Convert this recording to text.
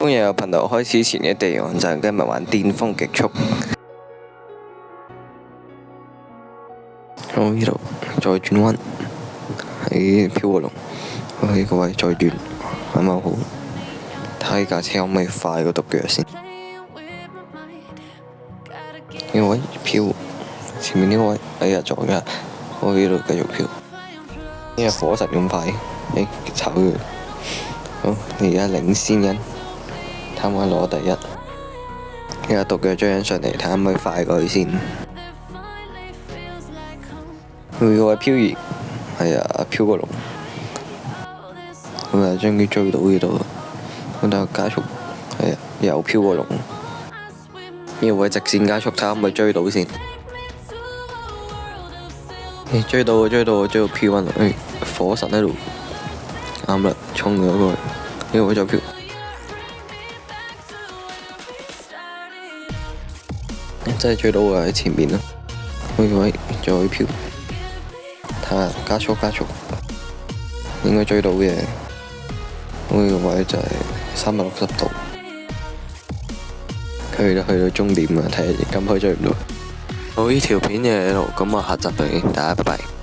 歡迎有頻道開始前嘅地網站，今日玩巔峰極速。我呢度再轉彎，喺飄過龍，我呢個位再轉，啱啱好。睇架車可唔可以快過獨腳先？呢個位飄，前面呢個位，哎呀撞咗，我呢度繼續飄。呢個火神咁快，炒佢。好，你而家領先緊，睇下可唔可以攞第一。而家獨腳追緊上嚟，睇下可唔可以快過去先。佢個位漂移，係啊，飄過龍。佢啊，終於追到呢度，咁等加速，係啊，又飄過龍。呢個位直線加速，睇下可唔可以追到先。追到飄返落去，火神喺度，啱啦，衝咗過去。呢個位再飄，真係追到喎喺前面啦。呢個位再飄，睇下加速，應該追到嘅。呢個位就係360度，去到終點啦，睇下咁可以追唔到。好，呢條片就喺度，咁我下集再見，大家拜拜。